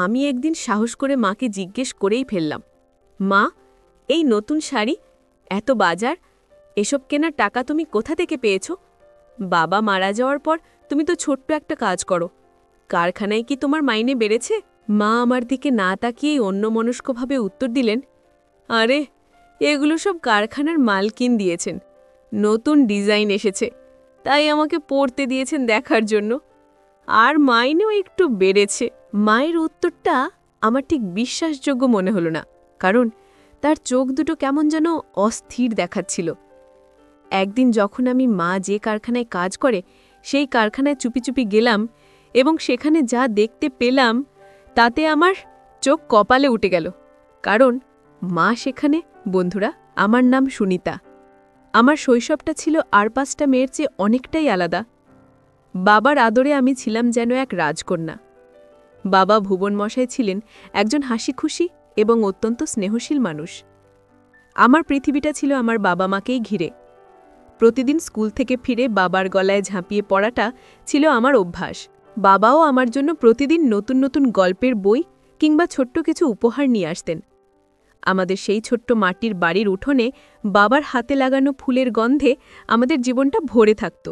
আমি একদিন সাহস করে মাকে জিজ্ঞেস করেই ফেললাম, মা, এই নতুন শাড়ি, এত বাজার, এসব কেনার টাকা তুমি কোথা থেকে পেয়েছ? বাবা মারা যাওয়ার পর তুমি তো ছোট্ট একটা কাজ করো, কারখানায় কি তোমার মাইনে বেড়েছে? মা আমার দিকে না তাকিয়েই অন্যমনস্কভাবে উত্তর দিলেন, আরে, এগুলো সব কারখানার মালকিন দিয়েছেন, নতুন ডিজাইন এসেছে, তাই আমাকে পরতে দিয়েছেন দেখার জন্য, আর মাইনেও একটু বেড়েছে। মায়ের উত্তরটা আমার ঠিক বিশ্বাসযোগ্য মনে হলো না, কারণ তার চোখ দুটো কেমন যেন অস্থির দেখাচ্ছিল। একদিন যখন আমি মা যে কারখানায় কাজ করে সেই কারখানায় চুপি চুপি গেলাম এবং সেখানে যা দেখতে পেলাম তাতে আমার চোখ কপালে উঠে গেল। কারণ মা সেখানে, বন্ধুরা, আমার নাম সুনিতা। আমার শৈশবটা ছিল আর 5টা মেয়ের চেয়ে অনেকটাই আলাদা। বাবার আদরে আমি ছিলাম যেন এক রাজকন্যা। বাবা ভুবন মশাই ছিলেন একজন হাসিখুশি এবং অত্যন্ত স্নেহশীল মানুষ। আমার পৃথিবীটা ছিল আমার বাবা মাকেই ঘিরে। প্রতিদিন স্কুল থেকে ফিরে বাবার গলায় ঝাঁপিয়ে পড়াটা ছিল আমার অভ্যাস। বাবাও আমার জন্য প্রতিদিন নতুন নতুন গল্পের বই কিংবা ছোট্ট কিছু উপহার নিয়ে আসতেন। আমাদের সেই ছোট্ট মাটির বাড়ির উঠোনে বাবার হাতে লাগানো ফুলের গন্ধে আমাদের জীবনটা ভরে থাকত।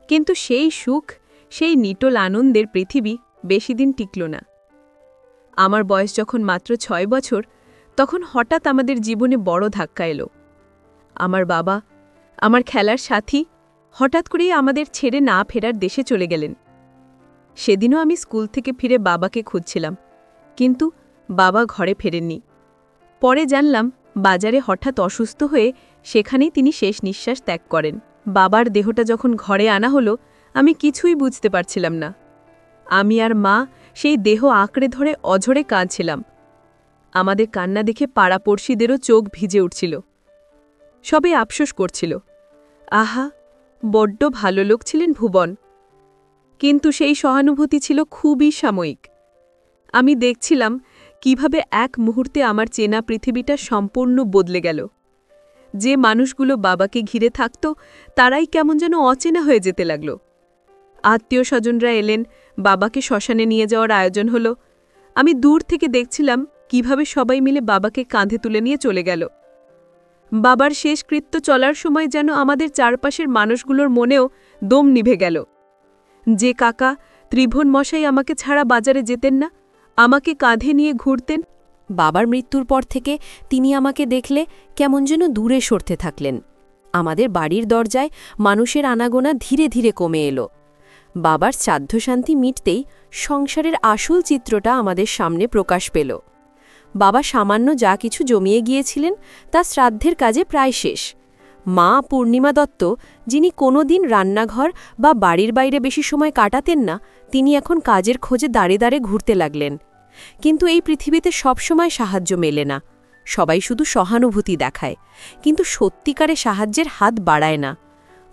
কিন্তু সেই সুখ, সেই নিটোল আনন্দের পৃথিবী বেশি দিন টিকল না। আমার বয়স যখন মাত্র 6 বছর, তখন হঠাৎ আমাদের জীবনে বড় ধাক্কা এলো। আমার বাবা, আমার খেলার সাথী, হঠাৎ করেই আমাদের ছেড়ে না ফেরার দেশে চলে গেলেন। সেদিনও আমি স্কুল থেকে ফিরে বাবাকে খুঁজছিলাম, কিন্তু বাবা ঘরে ফেরেননি। পরে জানলাম বাজারে হঠাৎ অসুস্থ হয়ে সেখানেই তিনি শেষ নিঃশ্বাস ত্যাগ করেন। বাবার দেহটা যখন ঘরে আনা হলো, আমি কিছুই বুঝতে পারছিলাম না। আমি আর মা সেই দেহ আঁকড়ে ধরে অঝরে কাঁদছিলাম। আমাদের কান্না দেখে পাড়াপড়শিদেরও চোখ ভিজে উঠছিল। সবাই আফসোস করছিল, আহা, বড্ড ভালো লোক ছিলেন ভুবন। কিন্তু সেই সহানুভূতি ছিল খুবই সাময়িক। আমি দেখছিলাম কিভাবে এক মুহূর্তে আমার চেনা পৃথিবীটা সম্পূর্ণ বদলে গেল। যে মানুষগুলো বাবাকে ঘিরে থাকত তারাই কেমন যেন অচেনা হয়ে যেতে লাগল। আত্মীয় স্বজনরা এলেন, বাবাকে শ্মশানে নিয়ে যাওয়ার আয়োজন হলো। আমি দূর থেকে দেখছিলাম কিভাবে সবাই মিলে বাবাকে কাঁধে তুলে নিয়ে চলে গেল। বাবার শেষকৃত্য চলার সময় যেন আমাদের চারপাশের মানুষগুলোর মনেও দম নিভে গেল। যে কাকা, ত্রিভুবন মশাই আমাকে ছাড়া বাজারে যেতেন না, আমাকে কাঁধে নিয়ে ঘুরতেন, বাবার মৃত্যুর পর থেকে তিনি আমাকে দেখলে কেমন যেন দূরে সরতে থাকলেন। আমাদের বাড়ির দরজায় মানুষের আনাগোনা ধীরে ধীরে কমে এলো। বাবার শ্রাদ্ধশান্তি মিটতেই সংসারের আসল চিত্রটা আমাদের সামনে প্রকাশ পেল। বাবা সামান্য যা কিছু জমিয়ে গিয়েছিলেন তা শ্রাদ্ধের কাজে প্রায় শেষ। মা পূর্ণিমা দত্ত, যিনি কোনোদিন রান্নাঘর বা বাড়ির বাইরে বেশি সময় কাটাতেন না, তিনি এখন কাজের খোঁজে দাঁড়ে দাঁড়ে ঘুরতে লাগলেন। কিন্তু এই পৃথিবীতে সবসময় সাহায্য মেলে না। সবাই শুধু সহানুভূতি দেখায়, কিন্তু সত্যিকারে সাহায্যের হাত বাড়ায় না।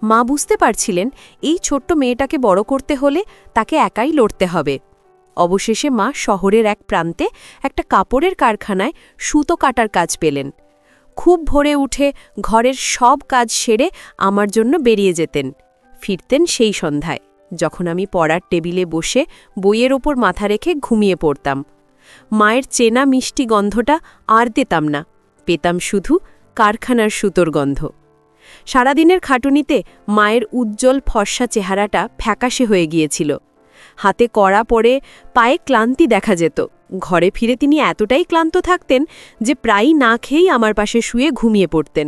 মা বুঝতে পারছিলেন এই ছোট্ট মেয়েটাকে বড় করতে হলে তাকে একাই লড়তে হবে। অবশেষে মা শহরের এক প্রান্তে একটা কাপড়ের কারখানায় সুতো কাটার কাজ পেলেন। খুব ভোরে উঠে ঘরের সব কাজ সেরে আমার জন্য বেরিয়ে যেতেন। ফিরতেন সেই সন্ধ্যায়, যখন আমি পড়ার টেবিলে বসে বইয়ের ওপর মাথা রেখে ঘুমিয়ে পড়তাম। মায়ের চেনা মিষ্টি গন্ধটা আর পেতাম না, পেতাম শুধু কারখানার সুতোর গন্ধ। সারাদিনের খাটুনিতে মায়ের উজ্জ্বল ফর্সা চেহারাটা ফ্যাকাশে হয়ে গিয়েছিল। হাতে কড়া পড়ে পায়ে ক্লান্তি দেখা যেত। ঘরে ফিরে তিনি এতটাই ক্লান্ত থাকতেন যে প্রায়ই না খেয়েই আমার পাশে শুয়ে ঘুমিয়ে পড়তেন।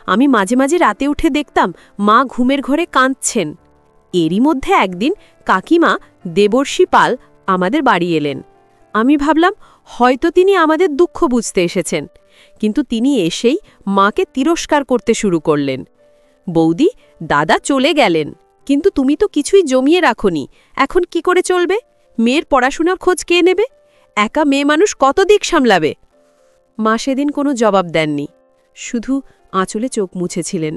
আমি মাঝে মাঝে রাতে উঠে দেখতাম মা ঘুমের ঘরে কাঁদছেন। এরই মধ্যে একদিন কাকিমা দেবর্ষী পাল আমাদের বাড়ি এলেন। আমি ভাবলাম হয়তো তিনি আমাদের দুঃখ বুঝতে এসেছেন, কিন্তু তিনি এসেই মাকে তিরস্কার করতে শুরু করলেন। বৌদি, দাদা চলে গেলেন, কিন্তু তুমি তো কিছুই জমিয়ে রাখোনি, এখন কি করে চলবে? মেয়ের পড়াশোনার খোঁজ কে নেবে? একা মেয়ে মানুষ কত দিক সামলাবে? মা সেদিন কোনো জবাব দেননি, শুধু আঁচলে চোখ মুছেছিলেন।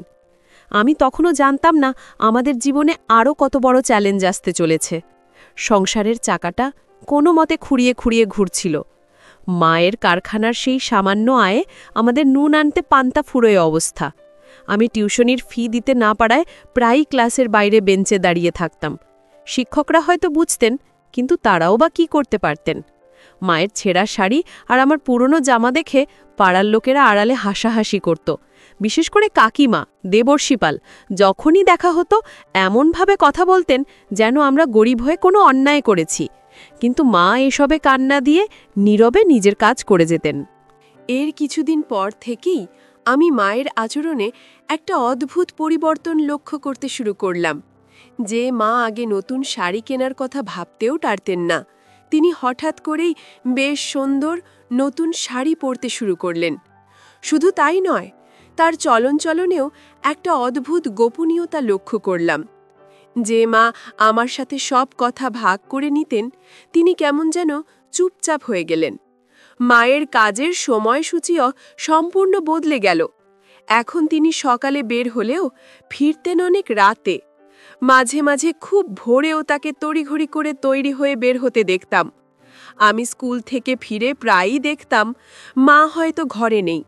আমি তখনও জানতাম না আমাদের জীবনে আরও কত বড় চ্যালেঞ্জ আসতে চলেছে। সংসারের চাকাটা কোনো মতে খুঁড়িয়ে খুঁড়িয়ে ঘুরছিল। মায়ের কারখানার সেই সামান্য আয়ে আমাদের নুন আনতে পান্তা ফুরোয় অবস্থা। আমি টিউশনির ফি দিতে না পারায় প্রায়ই ক্লাসের বাইরে বেঞ্চে দাঁড়িয়ে থাকতাম। শিক্ষকরা হয়তো বুঝতেন, কিন্তু তারাও বা কী করতে পারতেন? মায়ের ছেঁড়া শাড়ি আর আমার পুরনো জামা দেখে পাড়ার লোকেরা আড়ালে হাসাহাসি করত। বিশেষ করে কাকিমা দেবর্ষিপাল যখনই দেখা হতো এমনভাবে কথা বলতেন যেন আমরা গরিব হয়ে কোনো অন্যায় করেছি। কিন্তু মা এসবে কান্না দিয়ে নীরবে নিজের কাজ করে যেতেন। এর কিছুদিন পর থেকেই আমি মায়ের আচরণে একটা অদ্ভুত পরিবর্তন লক্ষ্য করতে শুরু করলাম। যে মা আগে নতুন শাড়ি কেনার কথা ভাবতেও পারতেন না, তিনি হঠাৎ করেই বেশ সুন্দর নতুন শাড়ি পরতে শুরু করলেন। শুধু তাই নয়, তার চলনেও একটা অদ্ভুত গোপনীয়তা লক্ষ্য করলাম। যে মা আমার সাথে সব কথা ভাগ করে নিতেন, তিনি কেমন যেন চুপচাপ হয়ে গেলেন। মায়ের কাজের সময়সূচিও সম্পূর্ণ বদলে গেল। এখন তিনি সকালে বের হলেও ফিরতেন অনেক রাতে। মাঝে মাঝে খুব ভোরেও তাকে তড়িঘড়ি করে তৈরি হয়ে বের হতে দেখতাম। আমি স্কুল থেকে ফিরে প্রায়ই দেখতাম মা হয়তো ঘরে নেই,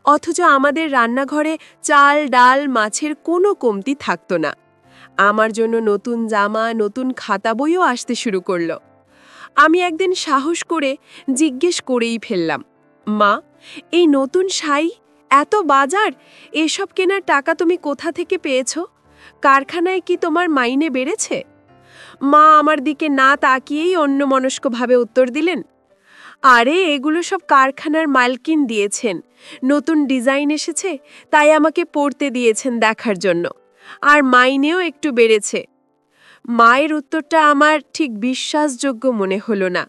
অথচ আমাদের রান্নাঘরে চাল ডাল মাছের কোনো কমতি থাকত না। আমার জন্য নতুন জামা নতুন খাতা বইও আসতে শুরু করল। আমি একদিন সাহস করে জিজ্ঞেস করেই ফেললাম, মা, এই নতুন শাড়ি, এত বাজার, এসব কেনার টাকা তুমি কোথা থেকে পেয়েছ? কারখানায় কি তোমার মাইনে বেড়েছে? মা আমার দিকে না তাকিয়েই অন্যমনস্কভাবে উত্তর দিলেন, আরে এগুলো সব কারখানার মালকিন দিয়েছেন, নতুন ডিজাইন এসেছে তাই আমাকে পরতে দিয়েছেন দেখার জন্য, আর মাইনেও একটু বেড়েছে। মায়ের উত্তরটা আমার ঠিক বিশ্বাসযোগ্য মনে হলো না,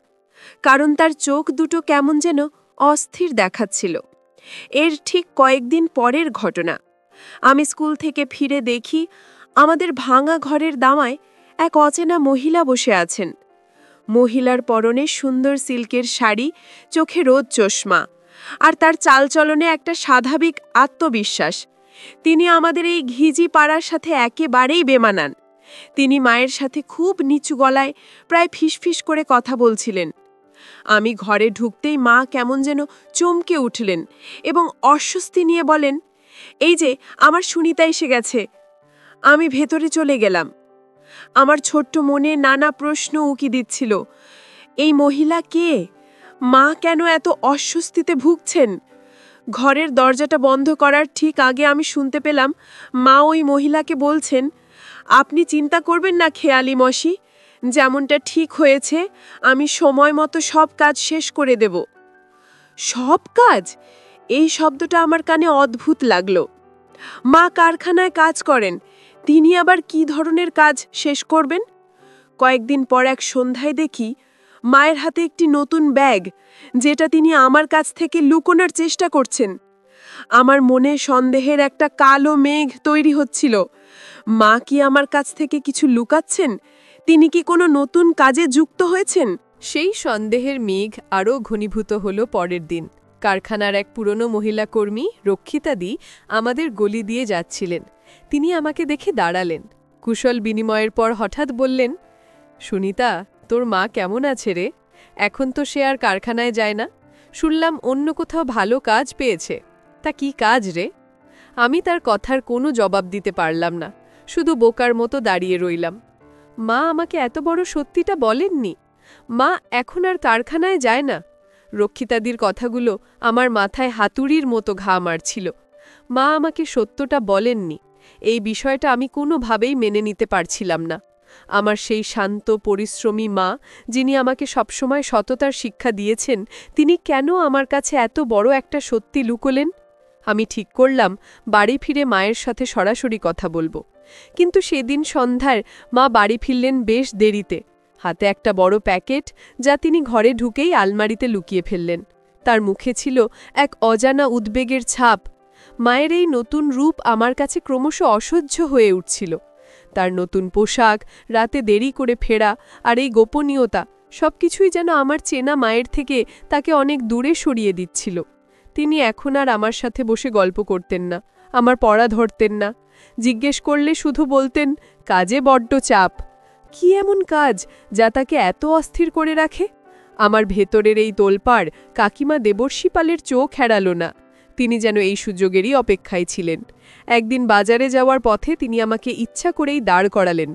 কারণ তার চোখ দুটো কেমন যেন অস্থির দেখাচ্ছিল। এর ঠিক কয়েকদিন পরের ঘটনা। আমি স্কুল থেকে ফিরে দেখি আমাদের ভাঙা ঘরের দাওয়ায় এক অচেনা মহিলা বসে আছেন। মহিলার পরনে সুন্দর সিল্কের শাড়ি, চোখে রোদ চশমা, আর তার চালচলনে একটা স্বাভাবিক আত্মবিশ্বাস। তিনি আমাদের এই ঘিজি পাড়ার সাথে একেবারেই বেমানান। তিনি মায়ের সাথে খুব নিচু গলায় প্রায় ফিসফিস করে কথা বলছিলেন। আমি ঘরে ঢুকতেই মা কেমন যেন চমকে উঠলেন এবং অস্বস্তি নিয়ে বলেন, এই যে আমার সুনিতা এসে গেছে। আমি ভেতরে চলে গেলাম। আমার ছোট্ট মনে নানা প্রশ্ন উকি দিচ্ছিল। এই মহিলা কে? মা কেন এত অস্বস্তিতে ভুগছেন? ঘরের দরজাটা বন্ধ করার ঠিক আগে আমি শুনতে পেলাম মা ওই মহিলাকে বলছেন, আপনি চিন্তা করবেন না খেয়ালি মশি, যেমনটা ঠিক হয়েছে আমি সময় মতো সব কাজ শেষ করে দেব। সব কাজ? এই শব্দটা আমার কানে অদ্ভুত লাগলো। মা কারখানায় কাজ করেন, তিনি আবার কি ধরনের কাজ শেষ করবেন? কয়েকদিন পর এক সন্ধ্যায় দেখি মায়ের হাতে একটি নতুন ব্যাগ, যেটা তিনি আমার কাছ থেকে লুকোনোর চেষ্টা করছেন। আমার মনে সন্দেহের একটা কালো মেঘ তৈরি হচ্ছিল। মা কি আমার কাছ থেকে কিছু লুকাচ্ছেন? তিনি কি কোনো নতুন কাজে যুক্ত হয়েছেন? সেই সন্দেহের মেঘ আরও ঘনীভূত হল পরের দিন। কারখানার এক পুরনো মহিলা কর্মী রক্ষিতাদি আমাদের গলি দিয়ে যাচ্ছিলেন। তিনি আমাকে দেখে দাঁড়ালেন। কুশল বিনিময়ের পর হঠাৎ বললেন, সুনিতা, তোর মা কেমন আছে রে? এখন তো সে আর কারখানায় যায় না, শুনলাম অন্য কোথাও ভালো কাজ পেয়েছে। তা কি কাজ রে? আমি তার কথার কোনো জবাব দিতে পারলাম না, শুধু বোকার মতো দাঁড়িয়ে রইলাম। মা আমাকে এত বড় সত্যিটা বলেননি। মা এখন আর কারখানায় যায় না। রক্ষিতাদির কথাগুলো আমার মাথায় হাতুড়ির মতো ঘা মারছিল। মা আমাকে সত্যটা বলেননি, এই বিষয়টা আমি কোনোভাবেই মেনে নিতে পারছিলাম না। আমার সেই শান্ত পরিশ্রমী মা, যিনি আমাকে সবসময় সততার শিক্ষা দিয়েছেন, তিনি কেন আমার কাছে এত বড় একটা সত্যি লুকোলেন? আমি ঠিক করলাম বাড়ি ফিরে মায়ের সাথে সরাসরি কথা বলবো। কিন্তু সেদিন সন্ধ্যায় মা বাড়ি ফিরলেন বেশ দেরিতে, হাতে একটা বড় প্যাকেট, যা তিনি ঘরে ঢুকেই আলমারিতে লুকিয়ে ফেললেন। তার মুখে ছিল এক অজানা উদ্বেগের ছাপ। মায়ের এই নতুন রূপ আমার কাছে ক্রমশ অসহ্য হয়ে উঠছিল। তার নতুন পোশাক, রাতে দেরি করে ফেরা, আর এই গোপনীয়তা সবকিছুই যেন আমার চেনা মায়ের থেকে তাকে অনেক দূরে সরিয়ে দিচ্ছিল। তিনি এখন আর আমার সাথে বসে গল্প করতেন না, আমার পড়া ধরতেন না। জিজ্ঞেস করলে শুধু বলতেন, কাজে বড্ড চাপ। কি এমন কাজ যা তাকে এত অস্থির করে রাখে? আমার ভেতরের এই তোলপাড় কাকিমা দেবর্ষিপালের চোখ এড়াল না। তিনি যেন এই সুযোগেরই অপেক্ষায় ছিলেন। একদিন বাজারে যাওয়ার পথে তিনি আমাকে ইচ্ছা করেই দাঁড় করালেন।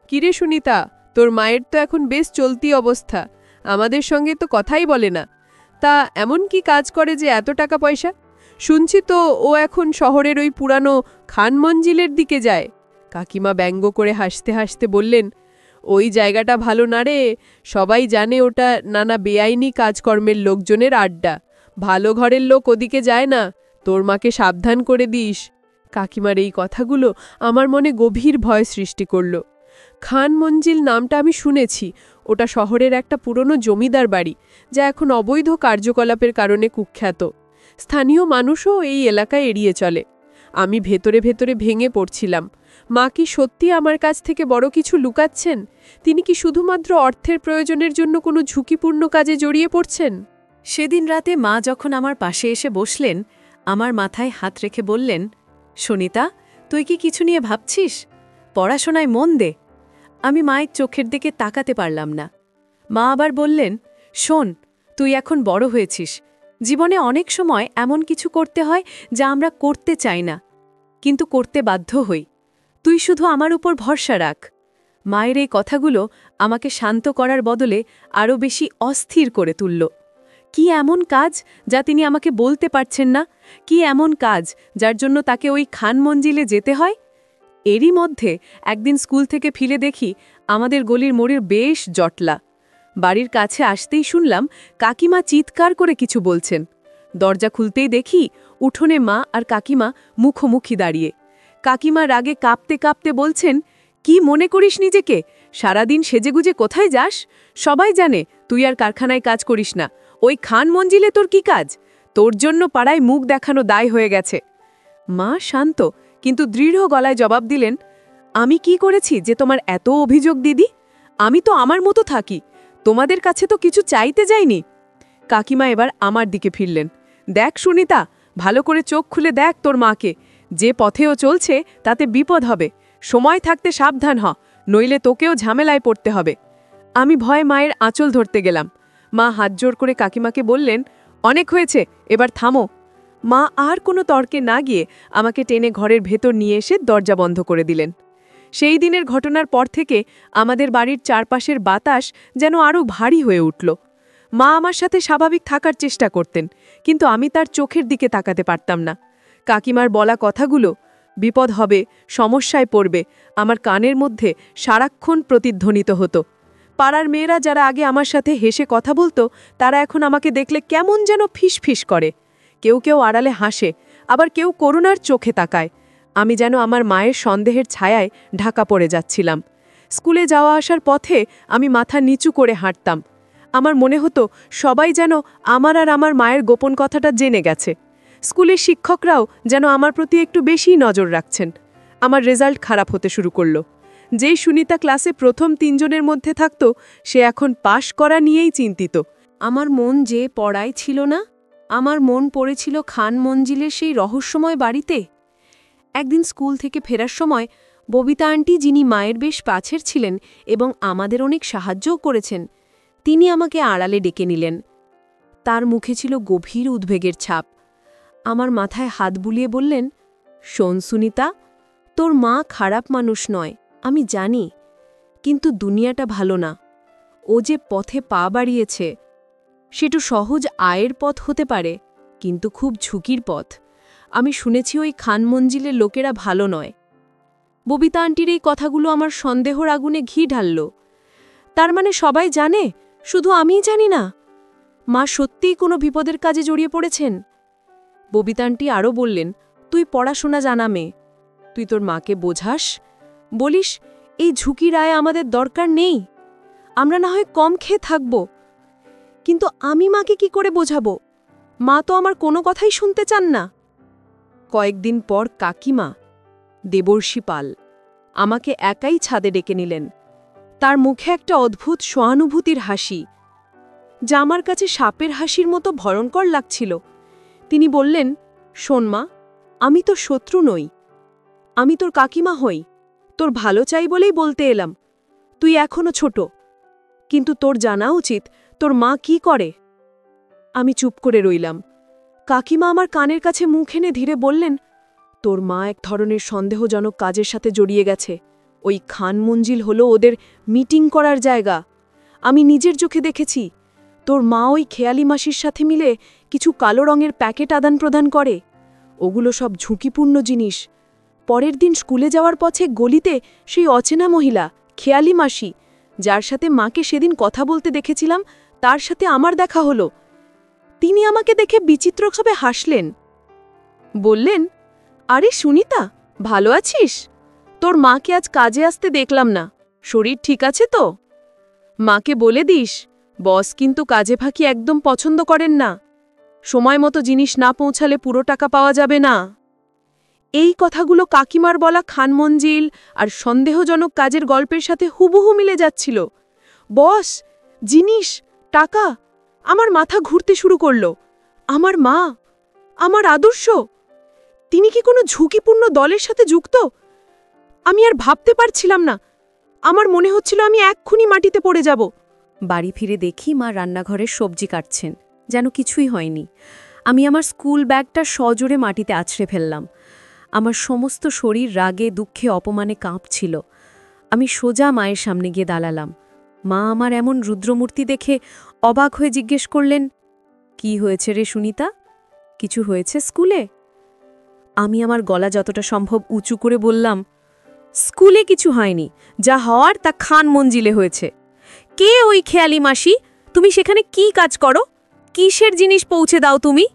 কিরে সুনিতা, তোর মায়ের তো এখন বেশ চলতি অবস্থা, আমাদের সঙ্গে তো কথাই বলে না। তা এমন কি কাজ করে যে এত টাকা পয়সা? শুনছি তো ও এখন শহরের ওই পুরানো খান মঞ্জিলের দিকে যায়। কাকিমা ব্যঙ্গ করে হাসতে হাসতে বললেন, ওই জায়গাটা ভালো না রে, সবাই জানে ওটা নানা বেআইনি কাজকর্মের লোকজনের আড্ডা। ভালো ঘরের লোক ওদিকে যায় না, তোর মাকে সাবধান করে দিস। কাকিমার এই কথাগুলো আমার মনে গভীর ভয় সৃষ্টি করল। খান মঞ্জিল নামটা আমি শুনেছি, ওটা শহরের একটা পুরনো জমিদার বাড়ি, যা এখন অবৈধ কার্যকলাপের কারণে কুখ্যাত। স্থানীয় মানুষও এই এলাকায় এড়িয়ে চলে। আমি ভেতরে ভেতরে ভেঙে পড়ছিলাম। মা কি সত্যি আমার কাছ থেকে বড় কিছু লুকাচ্ছেন? তিনি কি শুধুমাত্র অর্থের প্রয়োজনের জন্য কোনো ঝুঁকিপূর্ণ কাজে জড়িয়ে পড়ছেন? সেদিন রাতে মা যখন আমার পাশে এসে বসলেন, আমার মাথায় হাত রেখে বললেন, সুনিতা, তুই কি কিছু নিয়ে ভাবছিস? পড়াশোনায় মন দে। আমি মায়ের চোখের দিকে তাকাতে পারলাম না। মা আবার বললেন, শোন, তুই এখন বড় হয়েছিস। জীবনে অনেক সময় এমন কিছু করতে হয় যা আমরা করতে চাই না, কিন্তু করতে বাধ্য হই। তুই শুধু আমার উপর ভরসা রাখ। মায়ের এই কথাগুলো আমাকে শান্ত করার বদলে আরও বেশি অস্থির করে তুলল। কি এমন কাজ যা তিনি আমাকে বলতে পারছেন না? কি এমন কাজ যার জন্য তাকে ওই খান মঞ্জিলে যেতে হয়? এরই মধ্যে একদিন স্কুল থেকে ফিরে দেখি আমাদের গলির মোড়ের বেশ জটলা। বাড়ির কাছে আসতেই শুনলাম কাকিমা চিৎকার করে কিছু বলছেন। দরজা খুলতেই দেখি উঠোনে মা আর কাকিমা মুখোমুখি দাঁড়িয়ে। কাকিমা রাগে কাঁপতে কাঁপতে বলছেন, কি মনে করিস নিজেকে? সারাদিন সেজেগুজে কোথায় যাস? সবাই জানে তুই আর কারখানায় কাজ করিস না। ওই খান মঞ্জিলে তোর কি কাজ? তোর জন্য পাড়ায় মুখ দেখানো দায় হয়ে গেছে। মা শান্ত কিন্তু দৃঢ় গলায় জবাব দিলেন, আমি কি করেছি যে তোমার এত অভিযোগ দিদি? আমি তো আমার মতো থাকি, তোমাদের কাছে তো কিছু চাইতে যাইনি। কাকিমা এবার আমার দিকে ফিরলেন। দেখ সুনিতা, ভালো করে চোখ খুলে দেখ তোর মাকে। যে পথেও চলছে তাতে বিপদ হবে। সময় থাকতে সাবধান হ, নইলে তোকেও ঝামেলায় পড়তে হবে। আমি ভয়ে মায়ের আঁচল ধরতে গেলাম। মা হাত জোর করে কাকিমাকে বললেন, অনেক হয়েছে, এবার থামো। মা আর কোনো তর্কে না গিয়ে আমাকে টেনে ঘরের ভেতর নিয়ে এসে দরজা বন্ধ করে দিলেন। সেই দিনের ঘটনার পর থেকে আমাদের বাড়ির চারপাশের বাতাস যেন আরও ভারী হয়ে উঠল। মা আমার সাথে স্বাভাবিক থাকার চেষ্টা করতেন, কিন্তু আমি তার চোখের দিকে তাকাতে পারতাম না। কাকিমার বলা কথাগুলো, বিপদ হবে, সমস্যায় পড়বে, আমার কানের মধ্যে সারাক্ষণ প্রতিধ্বনিত হতো। পাড়ার মেয়েরা যারা আগে আমার সাথে হেসে কথা বলতো, তারা এখন আমাকে দেখলে কেমন যেন ফিসফিস করে। কেউ কেউ আড়ালে হাসে, আবার কেউ করুণার চোখে তাকায়। আমি যেন আমার মায়ের সন্দেহের ছায়ায় ঢাকা পড়ে যাচ্ছিলাম। স্কুলে যাওয়া আসার পথে আমি মাথা নিচু করে হাঁটতাম। আমার মনে হতো সবাই যেন আমার আর আমার মায়ের গোপন কথাটা জেনে গেছে। স্কুলের শিক্ষকরাও যেন আমার প্রতি একটু বেশি নজর রাখছেন। আমার রেজাল্ট খারাপ হতে শুরু করল। যেই সুনিতা ক্লাসে প্রথম 3 জনের মধ্যে থাকত, সে এখন পাশ করা নিয়েই চিন্তিত। আমার মন যে পড়ায় ছিল না, আমার মন পড়েছিল খান মঞ্জিলের সেই রহস্যময় বাড়িতে। একদিন স্কুল থেকে ফেরার সময় ববিতা আন্টি, যিনি মায়ের বেশ কাছের ছিলেন এবং আমাদের অনেক সাহায্যও করেছেন, তিনি আমাকে আড়ালে ডেকে নিলেন। তার মুখে ছিল গভীর উদ্বেগের ছাপ। আমার মাথায় হাত বুলিয়ে বললেন, শোন সুনিতা, তোর মা খারাপ মানুষ নয়, আমি জানি, কিন্তু দুনিয়াটা ভালো না। ও যে পথে পা বাড়িয়েছে, সেটা সহজ আয়ের পথ হতে পারে, কিন্তু খুব ঝুঁকির পথ। আমি শুনেছি ওই খান মঞ্জিলের লোকেরা ভালো নয়। ববিতা আন্টির এই কথাগুলো আমার সন্দেহর আগুনে ঘি ঢালল। তার মানে সবাই জানে, শুধু আমিই জানি না? মা সত্যিই কোনো বিপদের কাজে জড়িয়ে পড়েছেন? ববিতা আন্টি আরও বললেন, তুই পড়াশোনা জানা মেয়ে, তুই তোর মাকে বোঝাস, বলিস এই ঝুঁকির আয় আমাদের দরকার নেই, আমরা না হয় কম খেয়ে থাকব। কিন্তু আমি মাকে কি করে বোঝাবো? মা তো আমার কোনো কথাই শুনতে চান না। কয়েকদিন পর কাকিমা, দেবর্ষী পাল, আমাকে একাই ছাদে ডেকে নিলেন। তার মুখে একটা অদ্ভুত সহানুভূতির হাসি, যা আমার কাছে সাপের হাসির মতো ভয়ঙ্কর লাগছিল। তিনি বললেন, শোন মা, আমি তোর শত্রু নই, আমি তোর কাকিমা হই। তোর ভালো চাই বলেই বলতে এলাম। তুই এখনো ছোট, কিন্তু তোর জানা উচিত তোর মা কি করে। আমি চুপ করে রইলাম। কাকিমা আমার কানের কাছে মুখ এনে ধীরে বললেন, তোর মা এক ধরনের সন্দেহজনক কাজের সাথে জড়িয়ে গেছে। ওই খান মঞ্জিল হলো ওদের মিটিং করার জায়গা। আমি নিজের চোখে দেখেছি তোর মা ওই খেয়ালি মাসির সাথে মিলে কিছু কালো রঙের প্যাকেট আদান প্রদান করে। ওগুলো সব ঝুঁকিপূর্ণ জিনিস। পরের দিন স্কুলে যাওয়ার পথে গলিতে সেই অচেনা মহিলা খেয়ালি মাসি, যার সাথে মাকে সেদিন কথা বলতে দেখেছিলাম, তার সাথে আমার দেখা হলো। তিনি আমাকে দেখে বিচিত্রভাবে হাসলেন, বললেন, আরে সুনিতা, ভালো আছিস? তোর মাকে আজ কাজে আসতে দেখলাম না, শরীর ঠিক আছে তো? মাকে বলে দিস, বস কিন্তু কাজে ফাঁকি একদম পছন্দ করেন না। সময় মতো জিনিস না পৌঁছালে পুরো টাকা পাওয়া যাবে না। এই কথাগুলো কাকিমার বলা খানমঞ্জিল আর সন্দেহজনক কাজের গল্পের সাথে হুবহু মিলে যাচ্ছিল। বস, জিনিস, টাকা, আমার মাথা ঘুরতে শুরু করল। আমার মা, আমার আদর্শ, তিনি কি কোনো ঝুঁকিপূর্ণ দলের সাথে যুক্ত? আমি আর ভাবতে পারছিলাম না। আমার মনে হচ্ছিল আমি এক্ষুনি মাটিতে পড়ে যাব। বাড়ি ফিরে দেখি মা রান্নাঘরে সবজি কাটছেন, যেন কিছুই হয়নি। আমি আমার স্কুল ব্যাগটা সজোরে মাটিতে আছড়ে ফেললাম। আমার সমস্ত শরীর রাগে দুঃখে অপমানে কাঁপছিল। আমি সোজা মায়ের সামনে গিয়ে দাঁড়ালাম। মা আমার এমন রুদ্রমূর্তি দেখে অবাক হয়ে জিজ্ঞেস করলেন, কি হয়েছে রে সুনিতা? কিছু হয়েছে স্কুলে? আমি আমার গলা যতটা সম্ভব উঁচু করে বললাম, স্কুলে কিছু হয়নি, যা হওয়ার তা খান মঞ্জিলে হয়েছে। কে ওই খেয়ালি মাসি? তুমি সেখানে কি কাজ করো? কিসের জিনিস পৌঁছে দাও তুমি?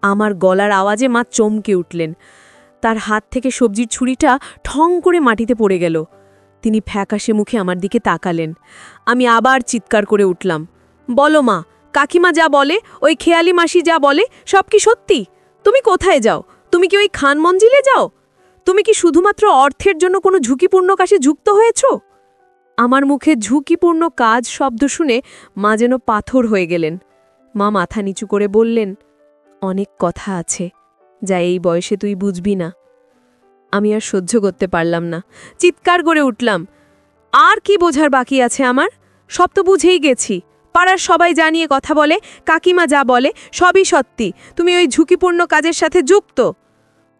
আমার গলার আওয়াজে মা চমকে উঠলেন। তার হাত থেকে সবজির ছুরিটা ঠং করে মাটিতে পড়ে গেল। তিনি ফ্যাকাশে মুখে আমার দিকে তাকালেন। আমি আবার চিৎকার করে উঠলাম, বলো মা, কাকিমা যা বলে, ওই খেয়ালি মাসি যা বলে, সব কি সত্যি? তুমি কোথায় যাও? তুমি কি ওই খান মঞ্জিলে যাও? তুমি কি শুধুমাত্র অর্থের জন্য কোনো ঝুঁকিপূর্ণ কাজে যুক্ত হয়েছ? আমার মুখে ঝুঁকিপূর্ণ কাজ শব্দ শুনে মা যেন পাথর হয়ে গেলেন। মা মাথা নিচু করে বললেন, অনেক কথা আছে, যা এই বয়সে তুই বুঝবি না। আমি আর সহ্য করতে পারলাম না, চিৎকার করে উঠলাম, আর কি বোঝার বাকি আছে আমার? সব তো বুঝেই গেছি। পাড়ার সবাই জানিয়ে কথা বলে, কাকিমা যা বলে সবই সত্যি। তুমি ওই ঝুঁকিপূর্ণ কাজের সাথে যুক্ত।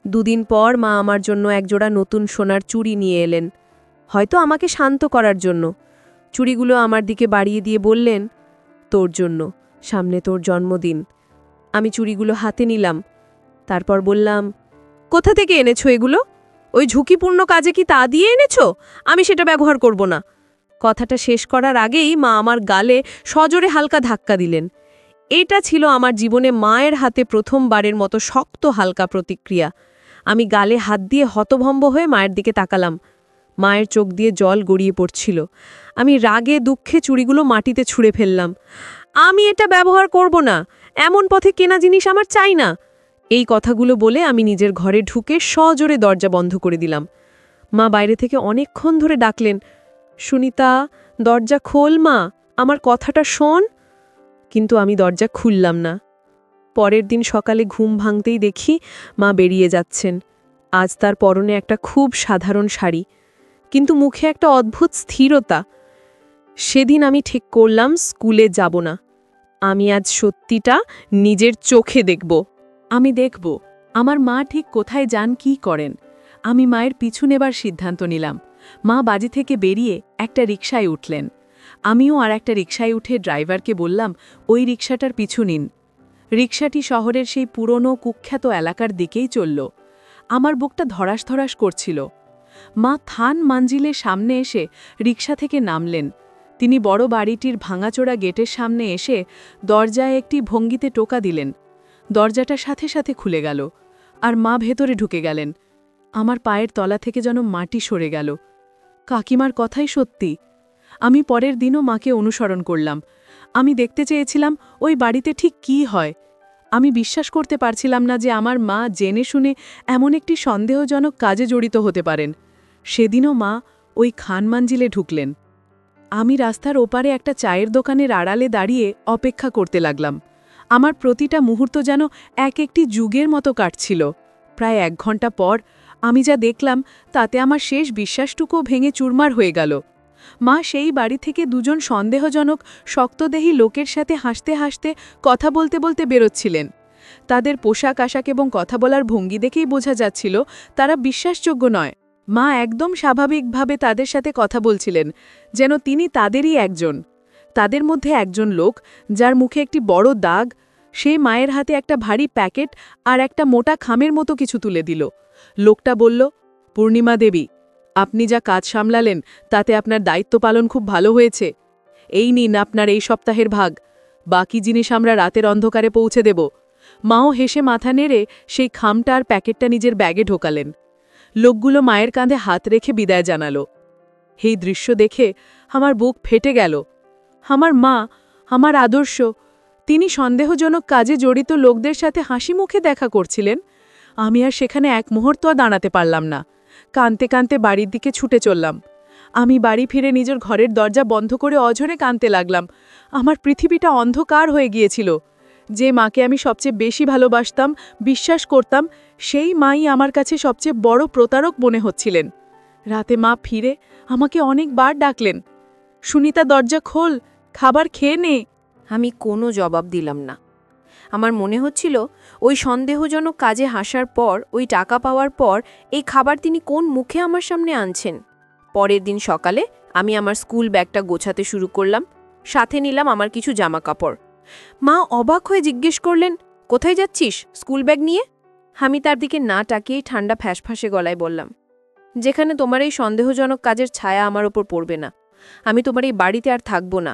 দুদিন পর মা আমার জন্য একজোড়া নতুন সোনার চুড়ি নিয়ে এলেন, হয়তো আমাকে শান্ত করার জন্য। চুড়িগুলো আমার দিকে বাড়িয়ে দিয়ে বললেন, তোর জন্য, সামনে তোর জন্মদিন। আমি চুড়িগুলো হাতে নিলাম, তারপর বললাম, কোথা থেকে এনেছো এগুলো? ওই ঝুঁকিপূর্ণ কাজে কি তা দিয়ে এনেছো? আমি সেটা ব্যবহার করব না। কথাটা শেষ করার আগেই মা আমার গালে সজোরে হালকা ধাক্কা দিলেন। এটা ছিল আমার জীবনে মায়ের হাতে প্রথমবারের মতো শক্ত হালকা প্রতিক্রিয়া। আমি গালে হাত দিয়ে হতভম্ব হয়ে মায়ের দিকে তাকালাম। মায়ের চোখ দিয়ে জল গড়িয়ে পড়ছিল। আমি রাগে দুঃখে চুড়িগুলো মাটিতে ছুঁড়ে ফেললাম। আমি এটা ব্যবহার করব না, এমন পথে কেনা জিনিস আমার চাই না। এই কথাগুলো বলে আমি নিজের ঘরে ঢুকে সজোরে দরজা বন্ধ করে দিলাম। মা বাইরে থেকে অনেকক্ষণ ধরে ডাকলেন, সুনিতা, দরজা খোল মা, আমার কথাটা শোন। কিন্তু আমি দরজা খুললাম না। পরের দিন সকালে ঘুম ভাঙতেই দেখি মা বেরিয়ে যাচ্ছেন। আজ তার পরনে একটা খুব সাধারণ শাড়ি, কিন্তু মুখে একটা অদ্ভুত স্থিরতা। সেদিন আমি ঠিক করলাম স্কুলে যাব না। আমি আজ সত্যিটা নিজের চোখে দেখব। আমি দেখব আমার মা ঠিক কোথায় যান, কি করেন। আমি মায়ের পিছু নেবার সিদ্ধান্ত নিলাম। মা বাড়ি থেকে বেরিয়ে একটা রিকশায় উঠলেন। আমিও আর একটা রিকশায় উঠে ড্রাইভারকে বললাম, ওই রিকশাটার পিছু নিন। রিকশাটি শহরের সেই পুরনো কুখ্যাত এলাকার দিকেই চলল। আমার বুকটা ধরাস ধরাস করছিল। মা থান মঞ্জিলের সামনে এসে রিকশা থেকে নামলেন। তিনি বড় বাড়িটির ভাঙাচোরা গেটের সামনে এসে দরজায় একটি ভঙ্গিতে টোকা দিলেন। দরজাটা সাথে সাথে খুলে গেল, আর মা ভেতরে ঢুকে গেলেন। আমার পায়ের তলা থেকে যেন মাটি সরে গেল। কাকিমার কথাই সত্যি। আমি পরের দিনও মাকে অনুসরণ করলাম। আমি দেখতে চেয়েছিলাম ওই বাড়িতে ঠিক কী হয়। আমি বিশ্বাস করতে পারছিলাম না যে আমার মা জেনে শুনে এমন একটি সন্দেহজনক কাজে জড়িত হতে পারেন। সেদিনও মা ওই খান মঞ্জিলে ঢুকলেন। আমি রাস্তার ওপারে একটা চায়ের দোকানের আড়ালে দাঁড়িয়ে অপেক্ষা করতে লাগলাম। আমার প্রতিটা মুহূর্ত যেন এক একটি যুগের মতো কাটছিল। প্রায় 1 ঘন্টা পর আমি যা দেখলাম তাতে আমার শেষ বিশ্বাসটুকুও ভেঙে চুরমার হয়ে গেল। মা সেই বাড়ি থেকে 2জন সন্দেহজনক শক্তদেহী লোকের সাথে হাসতে হাসতে কথা বলতে বলতে বেরোচ্ছিলেন। তাদের পোশাক আশাক এবং কথা বলার ভঙ্গি দেখেই বোঝা যাচ্ছিল তারা বিশ্বাসযোগ্য নয়। মা একদম স্বাভাবিকভাবে তাদের সাথে কথা বলছিলেন, যেন তিনি তাদেরই একজন। তাদের মধ্যে একজন লোক, যার মুখে একটি বড় দাগ, সে মায়ের হাতে একটা ভারী প্যাকেট আর একটা মোটা খামের মতো কিছু তুলে দিল। লোকটা বলল, পূর্ণিমা দেবী, আপনি যা কাজ সামলালেন তাতে আপনার দায়িত্ব পালন খুব ভালো হয়েছে। এই নিন আপনার এই সপ্তাহের ভাগ, বাকি জিনিস আমরা রাতের অন্ধকারে পৌঁছে দেব। মাও হেসে মাথা নেড়ে সেই খামটা আর প্যাকেটটা নিজের ব্যাগে ঢোকালেন। লোকগুলো মায়ের কাঁধে হাত রেখে বিদায় জানালো। এই দৃশ্য দেখে আমার বুক ফেটে গেল। আমার মা, আমার আদর্শ, তিনি সন্দেহজনক কাজে জড়িত লোকদের সাথে হাসি মুখে দেখা করছিলেন। আমি আর সেখানে এক মুহূর্ত দাঁড়াতে পারলাম না। কাঁদতে কাঁদতে বাড়ির দিকে ছুটে চললাম। আমি বাড়ি ফিরে নিজের ঘরের দরজা বন্ধ করে অঝরে কাঁদতে লাগলাম। আমার পৃথিবীটা অন্ধকার হয়ে গিয়েছিল। যে মাকে আমি সবচেয়ে বেশি ভালোবাসতাম, বিশ্বাস করতাম, সেই মাই আমার কাছে সবচেয়ে বড় প্রতারক মনে হচ্ছিলেন। রাতে মা ফিরে আমাকে অনেকবার ডাকলেন, সুনিতা দরজা খোল, খাবার খেয়ে নে। আমি কোনো জবাব দিলাম না। আমার মনে হচ্ছিল ওই সন্দেহজনক কাজে হাসার পর, ওই টাকা পাওয়ার পর এই খাবার তিনি কোন মুখে আমার সামনে আনছেন। পরের দিন সকালে আমি আমার স্কুল ব্যাগটা গোছাতে শুরু করলাম। সাথে নিলাম আমার কিছু জামা কাপড়। মা অবাক হয়ে জিজ্ঞেস করলেন, কোথায় যাচ্ছিস স্কুল ব্যাগ নিয়ে? আমি তার দিকে না তাকিয়েই ঠান্ডা ফ্যাঁসফাঁসে গলায় বললাম, যেখানে তোমার এই সন্দেহজনক কাজের ছায়া আমার ওপর পড়বে না। আমি তোমার এই বাড়িতে আর থাকব না।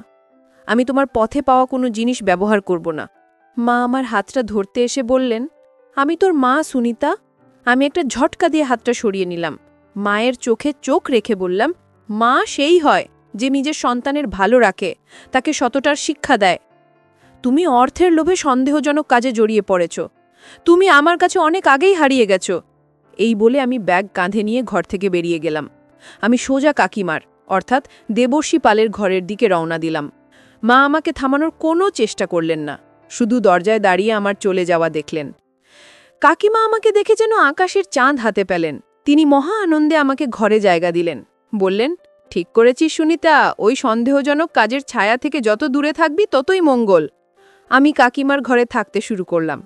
আমি তোমার পথে পাওয়া কোনো জিনিস ব্যবহার করব না। মা আমার হাতটা ধরতে এসে বললেন, আমি তোর মা সুনিতা। আমি একটা ঝটকা দিয়ে হাতটা সরিয়ে নিলাম। মায়ের চোখে চোখ রেখে বললাম, মা সেই হয় যে নিজের সন্তানের ভালো রাখে, তাকে সততার শিক্ষা দেয়। তুমি অর্থের লোভে সন্দেহজনক কাজে জড়িয়ে পড়েছ। তুমি আমার কাছে অনেক আগেই হারিয়ে গেছ। এই বলে আমি ব্যাগ কাঁধে নিয়ে ঘর থেকে বেরিয়ে গেলাম। আমি সোজা কাকিমার, অর্থাৎ দেবর্ষী পালের ঘরের দিকে রওনা দিলাম। মা আমাকে থামানোর কোনো চেষ্টা করলেন না, শুধু দরজায় দাঁড়িয়ে আমার চলে যাওয়া দেখলেন। কাকিমা আমাকে দেখে যেন আকাশের চাঁদ হাতে পেলেন। তিনি মহা আনন্দে আমাকে ঘরে জায়গা দিলেন। বললেন, ঠিক করেছিস সুনিতা, ওই সন্দেহজনক কাজের ছায়া থেকে যত দূরে থাকবি ততই মঙ্গল। আমি কাকিমার ঘরে থাকতে শুরু করলাম।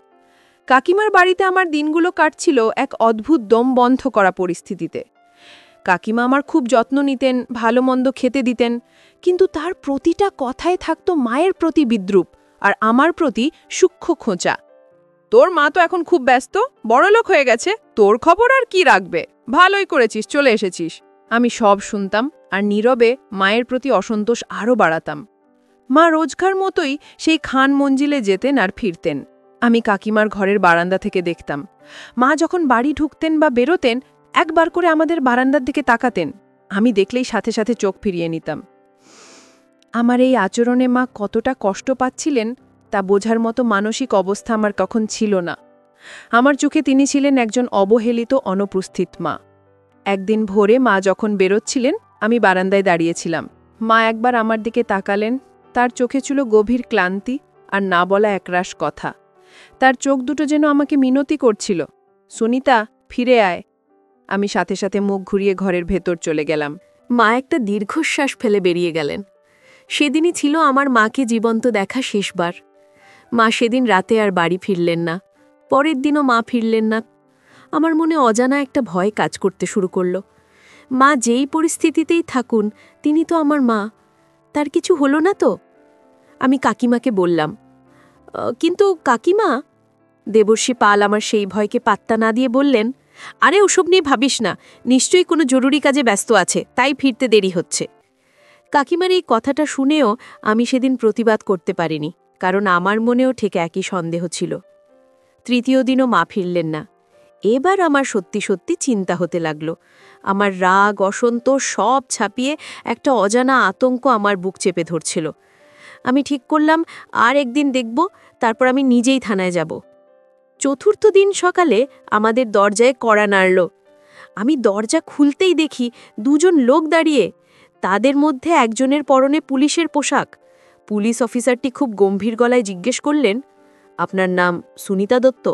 কাকিমার বাড়িতে আমার দিনগুলো কাটছিল এক অদ্ভুত দম বন্ধ করা পরিস্থিতিতে। কাকিমা আমার খুব যত্ন নিতেন, ভালো মন্দ খেতে দিতেন, কিন্তু তার প্রতিটা কথায় থাকত মায়ের প্রতি বিদ্রূপ আর আমার প্রতি সূক্ষ্ম খোঁচা। তোর মা তো এখন খুব ব্যস্ত, বড়লোক হয়ে গেছে, তোর খবর আর কি রাখবে, ভালোই করেছিস চলে এসেছিস। আমি সব শুনতাম আর নীরবে মায়ের প্রতি অসন্তোষ আরও বাড়াতাম। মা রোজকার মতোই সেই খান মঞ্জিলে যেতেন আর ফিরতেন। আমি কাকিমার ঘরের বারান্দা থেকে দেখতাম। মা যখন বাড়ি ঢুকতেন বা বেরোতেন, একবার করে আমাদের বারান্দার দিকে তাকাতেন। আমি দেখলেই সাথে সাথে চোখ ফিরিয়ে নিতাম। আমার এই আচরণে মা কতটা কষ্ট পাচ্ছিলেন তা বোঝার মতো মানসিক অবস্থা আমার কখন ছিল না। আমার চোখে তিনি ছিলেন একজন অবহেলিত, অনুপস্থিত মা। একদিন ভোরে মা যখন বেরোচ্ছিলেন, আমি বারান্দায় দাঁড়িয়েছিলাম। মা একবার আমার দিকে তাকালেন। তার চোখে ছিল গভীর ক্লান্তি আর না বলা একরাশ কথা। তার চোখ দুটো যেন আমাকে মিনতি করছিল, সুনিতা ফিরে আয়। আমি সাথে সাথে মুখ ঘুরিয়ে ঘরের ভেতর চলে গেলাম। মা একটা দীর্ঘশ্বাস ফেলে বেরিয়ে গেলেন। সেদিনই ছিল আমার মাকে জীবন্ত দেখা শেষবার। মা সেদিন রাতে আর বাড়ি ফিরলেন না। পরের দিনও মা ফিরলেন না। আমার মনে অজানা একটা ভয় কাজ করতে শুরু করল। মা যেই পরিস্থিতিতেই থাকুন, তিনি তো আমার মা, তার কিছু হলো না তো? আমি কাকিমাকে বললাম, কিন্তু কাকিমা। দেবর্ষী পাল আমার সেই ভয়কে পাত্তা না দিয়ে বললেন, আরে ওসব নিয়ে ভাবিস না, নিশ্চয়ই কোনো জরুরি কাজে ব্যস্ত আছে, তাই ফিরতে দেরি হচ্ছে। কাকিমার এই কথাটা শুনেও আমি সেদিন প্রতিবাদ করতে পারিনি, কারণ আমার মনেও ঠিক একই সন্দেহ ছিল। তৃতীয় দিনও মা ফিরলেন না। এবার আমার সত্যি সত্যি চিন্তা হতে লাগল। আমার রাগ, অসন্তোষ সব ছাপিয়ে একটা অজানা আতঙ্ক আমার বুক চেপে ধরছিল। আমি ঠিক করলাম আর একদিন দেখব, তারপর আমি নিজেই থানায় যাব। চতুর্থ দিন সকালে আমাদের দরজায় কড়া নাড়ল। আমি দরজা খুলতেই দেখি দুজন লোক দাঁড়িয়ে। তাদের মধ্যে একজনের পরনে পুলিশের পোশাক। পুলিশ অফিসারটি খুব গম্ভীর গলায় জিজ্ঞেস করলেন, আপনার নাম সুনিতা দত্ত?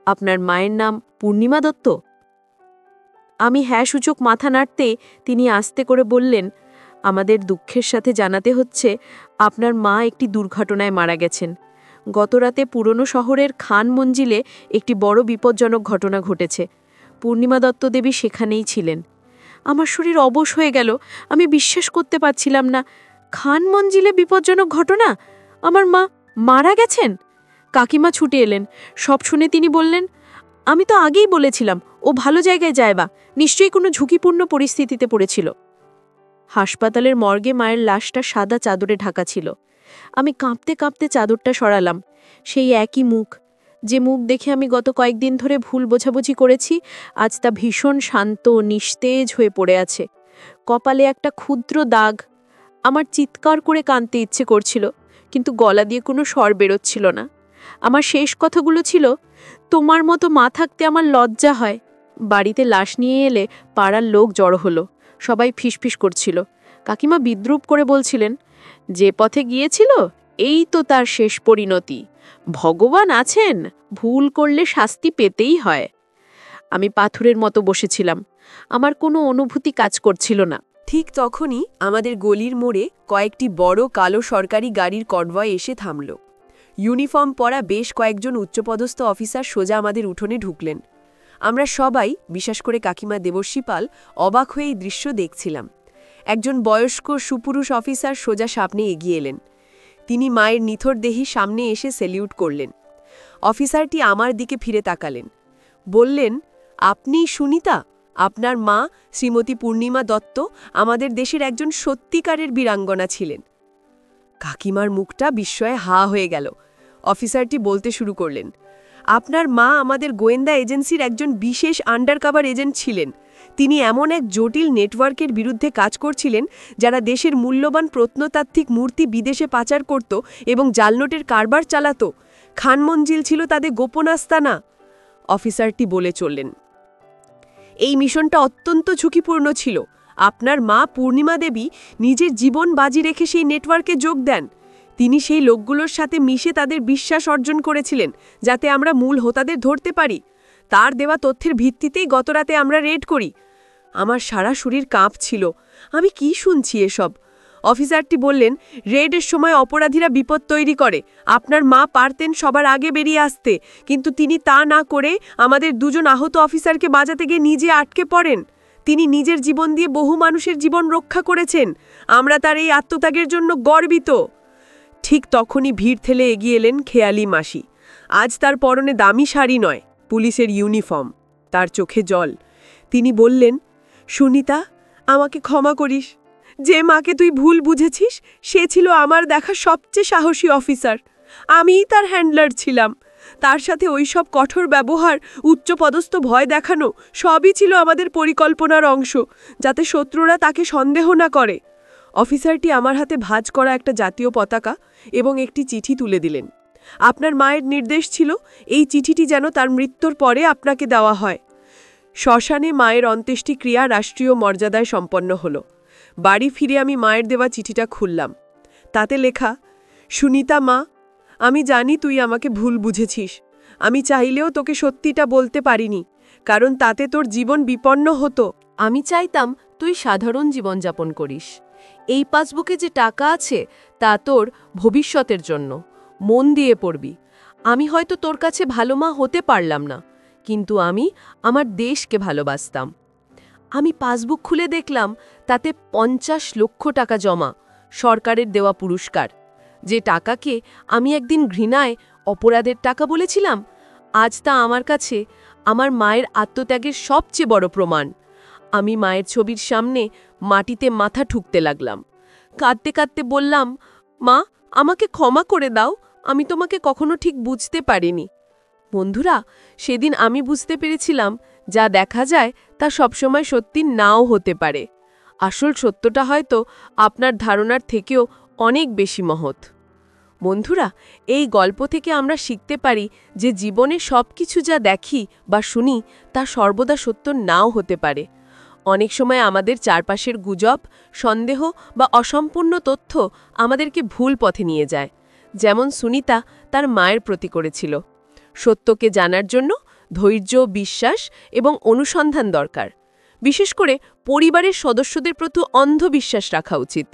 আপনার মায়ের নাম পূর্ণিমা দত্ত? আমি হ্যাঁ সূচক মাথা নাড়তে তিনি আস্তে করে বললেন, আমাদের দুঃখের সাথে জানাতে হচ্ছে আপনার মা একটি দুর্ঘটনায় মারা গেছেন। গতরাতে পুরনো শহরের খান মঞ্জিলে একটি বড় বিপজ্জনক ঘটনা ঘটেছে। পূর্ণিমা দত্ত দেবী সেখানেই ছিলেন। আমার শরীর অবশ হয়ে গেল। আমি বিশ্বাস করতে পারছিলাম না। খান মঞ্জিলে বিপজ্জনক ঘটনা, আমার মা মারা গেছেন। কাকিমা ছুটে এলেন। সব শুনে তিনি বললেন, আমি তো আগেই বলেছিলাম ও ভালো জায়গায় যায় বা, নিশ্চয়ই কোনো ঝুঁকিপূর্ণ পরিস্থিতিতে পড়েছিল। হাসপাতালের মর্গে মায়ের লাশটা সাদা চাদরে ঢাকা ছিল। আমি কাঁপতে কাঁপতে চাদরটা সরালাম। সেই একই মুখ, যে মুখ দেখে আমি গত কয়েকদিন ধরে ভুল বোঝাবুঝি করেছি, আজ তা ভীষণ শান্ত, নিস্তেজ হয়ে পড়ে আছে। কপালে একটা ক্ষুদ্র দাগ। আমার চিৎকার করে কাঁদতে ইচ্ছে করছিল, কিন্তু গলা দিয়ে কোনো স্বর বেরোচ্ছিল না। আমার শেষ কথাগুলো ছিল, তোমার মতো মা থাকতে আমার লজ্জা হয়। বাড়িতে লাশ নিয়ে এলে পাড়ার লোক জড়ো হলো। সবাই ফিসফিস করছিল। কাকিমা বিদ্রূপ করে বলছিলেন, যে পথে গিয়েছিল এই তো তার শেষ পরিণতি। ভগবান আছেন, ভুল করলে শাস্তি পেতেই হয়। আমি পাথরের মতো বসেছিলাম। আমার কোনো অনুভূতি কাজ করছিল না। ঠিক তখনই আমাদের গলির মোড়ে কয়েকটি বড় কালো সরকারি গাড়ির কনভয় এসে থামল। ইউনিফর্ম পরা বেশ কয়েকজন উচ্চপদস্থ অফিসার সোজা আমাদের উঠোনে ঢুকলেন। আমরা সবাই, বিশেষ করে কাকিমা দেবর্ষী পাল, অবাক হয়ে এই দৃশ্য দেখছিলাম। একজন বয়স্ক সুপুরুষ অফিসার সোজা সামনে এগিয়ে এলেন। তিনি মায়ের নিথর দেহি সামনে এসে স্যালিউট করলেন। অফিসারটি আমার দিকে ফিরে তাকালেন। বললেন, আপনি সুনিতা? আপনার মা শ্রীমতী পূর্ণিমা দত্ত আমাদের দেশের একজন সত্যিকারের বীরাঙ্গনা ছিলেন। কাকিমার মুখটা বিস্ময়ে হা হয়ে গেল। অফিসারটি বলতে শুরু করলেন, আপনার মা আমাদের গোয়েন্দা এজেন্সির একজন বিশেষ আন্ডারকভার এজেন্ট ছিলেন। তিনি এমন এক জটিল নেটওয়ার্কের বিরুদ্ধে কাজ করছিলেন, যারা দেশের মূল্যবান প্রত্নতাত্ত্বিক মূর্তি বিদেশে পাচার করত এবং জালনোটের কারবার চালাত। খান মঞ্জিল ছিল তাদের গোপন আস্তানা। অফিসারটি বলে চললেন, এই মিশনটা অত্যন্ত ঝুঁকিপূর্ণ ছিল। আপনার মা পূর্ণিমা দেবী নিজের জীবন বাজি রেখে সেই নেটওয়ার্কে যোগ দেন। তিনি সেই লোকগুলোর সাথে মিশে তাদের বিশ্বাস অর্জন করেছিলেন, যাতে আমরা মূল হোতাদের ধরতে পারি। তার দেওয়া তথ্যের ভিত্তিতেই গতরাতে আমরা রেড করি। আমার সারা শরীর কাঁপছিল। আমি কি শুনছি এসব? অফিসারটি বললেন, রেডের সময় অপরাধীরা বিপদ তৈরি করে। আপনার মা পারতেন সবার আগে বেরিয়ে আসতে, কিন্তু তিনি তা না করে আমাদের দুজন আহত অফিসারকে বাঁচাতে গিয়ে নিজে আটকে পড়েন। তিনি নিজের জীবন দিয়ে বহু মানুষের জীবন রক্ষা করেছেন। আমরা তার এই আত্মত্যাগের জন্য গর্বিত। ঠিক তখনই ভিড় ঠেলে এগিয়ে এলেন খেয়ালি মাসি। আজ তার পরনে দামি শাড়ি নয়, পুলিশের ইউনিফর্ম। তার চোখে জল। তিনি বললেন, সুনিতা, আমাকে ক্ষমা করিস। যে মাকে তুই ভুল বুঝেছিস, সে ছিল আমার দেখা সবচেয়ে সাহসী অফিসার। আমিই তার হ্যান্ডলার ছিলাম। তার সাথে ওই সব কঠোর ব্যবহার, উচ্চপদস্থ ভয় দেখানো, সবই ছিল আমাদের পরিকল্পনার অংশ, যাতে শত্রুরা তাকে সন্দেহ না করে। অফিসারটি আমার হাতে ভাঁজ করা একটা জাতীয় পতাকা এবং একটি চিঠি তুলে দিলেন। আপনার মায়ের নির্দেশ ছিল এই চিঠিটি যেন তার মৃত্যুর পরে আপনাকে দেওয়া হয়। শ্মশানে মায়ের অন্ত্যেষ্টিক্রিয়া রাষ্ট্রীয় মর্যাদায় সম্পন্ন হল। বাড়ি ফিরে আমি মায়ের দেওয়া চিঠিটা খুললাম। তাতে লেখা, সুনিতা মা, আমি জানি তুই আমাকে ভুল বুঝেছিস। আমি চাইলেও তোকে সত্যিটা বলতে পারিনি, কারণ তাতে তোর জীবন বিপন্ন হতো। আমি চাইতাম তুই সাধারণ জীবনযাপন করিস। এই পাসবুকে যে টাকা আছে তা তোর ভবিষ্যতের জন্য। মন দিয়ে পড়বি। আমি হয়তো তোর কাছে ভালো মা হতে পারলাম না, কিন্তু আমি আমার দেশকে ভালোবাসতাম। আমি পাসবুক খুলে দেখলাম তাতে 50 লক্ষ টাকা জমা, সরকারের দেওয়া পুরস্কার। যে টাকাকে আমি একদিন ঘৃণায় অপরাধের টাকা বলেছিলাম, আজ তা আমার কাছে আমার মায়ের আত্মত্যাগের সবচেয়ে বড় প্রমাণ। আমি মায়ের ছবির সামনে মাটিতে মাথা ঠুকতে লাগলাম। কাঁদতে কাঁদতে বললাম, মা, আমাকে ক্ষমা করে দাও। আমি তোমাকে কখনো ঠিক বুঝতে পারিনি। বন্ধুরা, সেদিন আমি বুঝতে পেরেছিলাম, যা দেখা যায় তা সবসময় সত্যি নাও হতে পারে। আসল সত্যটা হয়তো আপনার ধারণার থেকেও অনেক বেশি মহৎ। বন্ধুরা, এই গল্প থেকে আমরা শিখতে পারি যে জীবনে সবকিছু যা দেখি বা শুনি তা সর্বদা সত্য নাও হতে পারে। অনেক সময় আমাদের চারপাশের গুজব, সন্দেহ বা অসম্পূর্ণ তথ্য আমাদেরকে ভুল পথে নিয়ে যায়, যেমন সুনিতা তার মায়ের প্রতি করেছিল। সত্যকে জানার জন্য ধৈর্য, বিশ্বাস এবং অনুসন্ধান দরকার। বিশেষ করে পরিবারের সদস্যদের প্রতি অন্ধবিশ্বাস রাখা উচিত,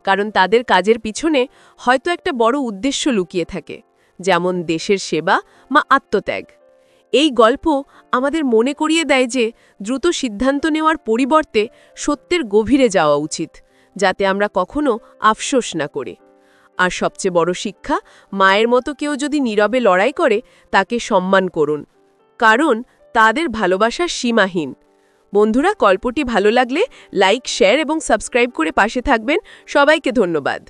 কারণ তাদের কাজের পিছনে হয়তো একটা বড় উদ্দেশ্য লুকিয়ে থাকে, যেমন দেশের সেবা বা আত্মত্যাগ। এই গল্প আমাদের মনে করিয়ে দেয় যে দ্রুত সিদ্ধান্ত নেওয়ার পরিবর্তে সত্যের গভীরে যাওয়া উচিত, যাতে আমরা কখনো আফসোস না করে। আর সবচেয়ে বড় শিক্ষা, মায়ের মতো কেউ যদি নীরবে লড়াই করে তাকে সম্মান করুন, কারণ তাদের ভালোবাসা সীমাহীন। বন্ধুরা, গল্পটি ভালো লাগলে লাইক, শেয়ার এবং সাবস্ক্রাইব করে পাশে থাকবেন। সবাইকে ধন্যবাদ।